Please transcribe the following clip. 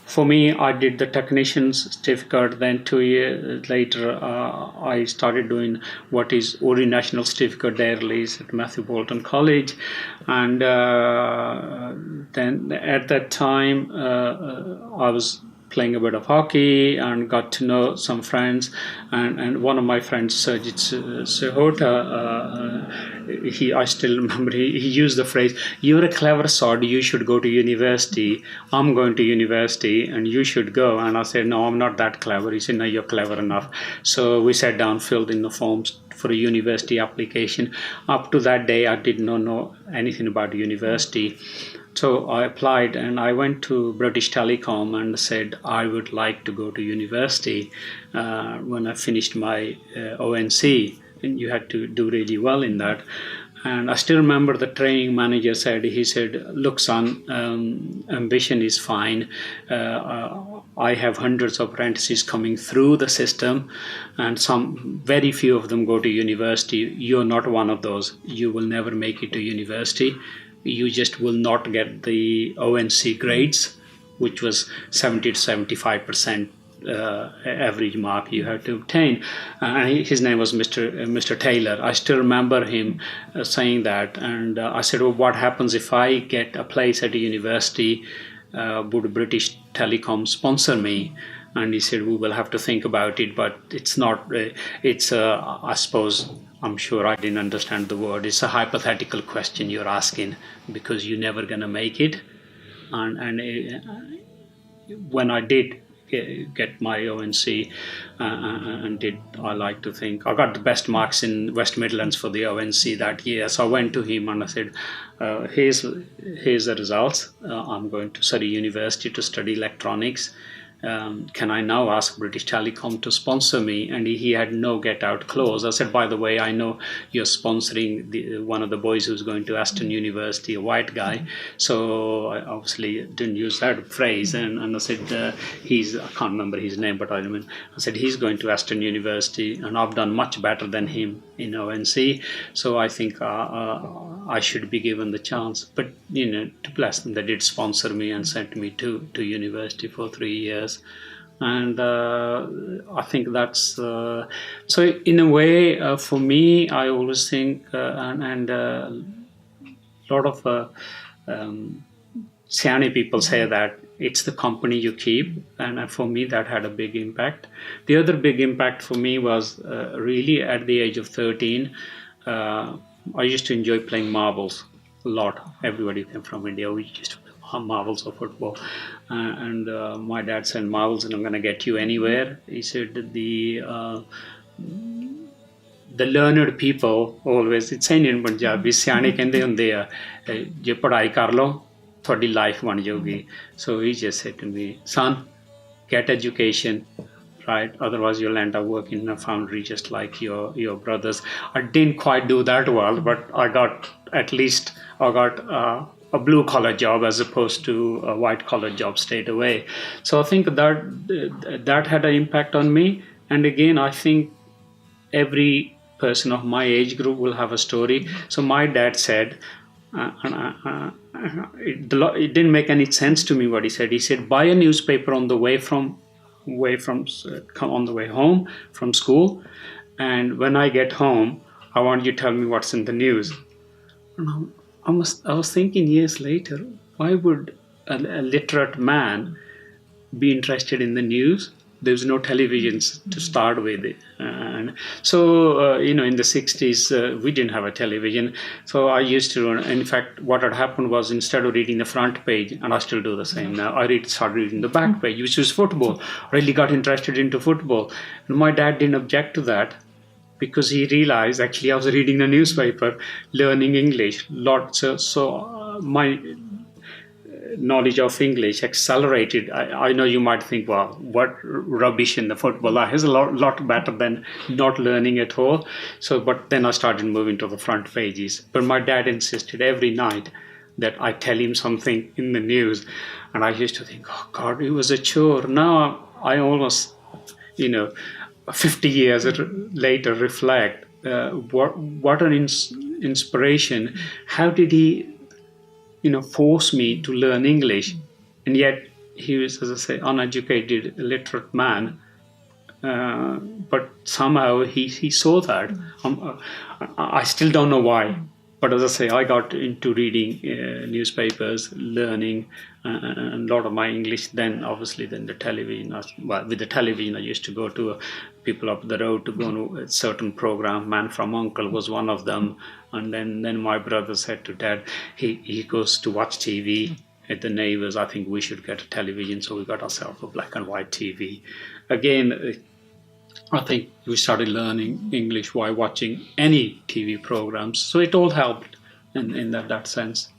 For me, I did the technician's certificate. Then 2 years later, I started doing what is Ori National Certificate Day release at Matthew Bolton College. And then at that time, I was playing a bit of hockey and got to know some friends. And one of my friends, Sergit Sehota, I still remember he used the phrase, "You're a clever sod, you should go to university. I'm going to university and you should go." And I said, "No, I'm not that clever." He said, "No, you're clever enough." So we sat down, filled in the forms for a university application. Up to that day, I did not know anything about university. So I applied and I went to British Telecom and said I would like to go to university when I finished my ONC. And you had to do really well in that. And I still remember the training manager he said, "Look, son, ambition is fine. I have hundreds of apprentices coming through the system and very few of them go to university. You're not one of those. You will never make it to university. You just will not get the ONC grades," which was 70 to 75% average mark you had to obtain. His name was Mr. Taylor. I still remember him saying that. And I said, "Well, what happens if I get a place at a university? Would British Telecom sponsor me?" And he said, "We will have to think about it, but it's not, I suppose, I'm sure I didn't understand the word. It's a hypothetical question you're asking because you're never going to make it." And when I did get my ONC I like to think I got the best marks in West Midlands for the ONC that year. So I went to him and I said, here's the results. I'm going to Surrey University to study electronics. Can I now ask British Telecom to sponsor me? And he had no get out clause. I said, "By the way, I know you're sponsoring one of the boys who's going to Aston University, a white guy." So I obviously didn't use that phrase. And I said, I can't remember his name, but I said, "He's going to Aston University and I've done much better than him in ONC. So I think I should be given the chance." But, to bless them, they did sponsor me and sent me to university for 3 years. And I think that's so in a way for me, I always think and a lot of Siani people say that it's the company you keep, and for me that had a big impact. The other big impact for me was really at the age of 13. I used to enjoy playing marbles a lot. Everybody came from India. We used to play marbles or football. And my dad said, "Marbles and I'm going to get you anywhere." He said the learned people always, it's saying in Punjabi, ਸਿਆਣੇ ਕਹਿੰਦੇ ਹੁੰਦੇ ਆ ਜੇ ਪੜ੍ਹਾਈ ਕਰ ਲਓ ਤੁਹਾਡੀ life ਬਣ ਜਾਊਗੀ. So he just said to me, "Son, get education. Right? Otherwise you'll end up working in a foundry just like your brothers." I didn't quite do that well, but I got a blue collar job as opposed to a white collar job straight away. So I think that had an impact on me. And again, I think every person of my age group will have a story. So my dad said, it didn't make any sense to me what he said. He said, "Buy a newspaper on the way on the way home from school, and when I get home, I want you to tell me what's in the news." And I was thinking years later, why would a literate man be interested in the news? There was no televisions to start with. And so, in the 60s, we didn't have a television. So I used to, in fact, what had happened was instead of reading the front page, and I still do the same now, I started reading the back page, which was football. I really got interested into football. And my dad didn't object to that because he realized actually I was reading the newspaper, learning English. My knowledge of English accelerated. I know you might think, well, what rubbish in the football. That is a lot better than not learning at all. So, but then I started moving to the front pages. But my dad insisted every night that I tell him something in the news. And I used to think, oh God, it was a chore. Now I almost, 50 years later reflect, what an inspiration. How did he force me to learn English? And yet he was, as I say, uneducated, illiterate man. But somehow he saw that. I still don't know why. But as I say, I got into reading newspapers, learning, and a lot of my English. Then, obviously, then the television. With the television, I used to go to people up the road to go to a certain program. Man from Uncle was one of them. And then my brother said to Dad, he goes to watch TV at the neighbors. I think we should get a television. So we got ourselves a black and white TV. Again, I think we started learning English while watching any TV programs. So it all helped in that sense.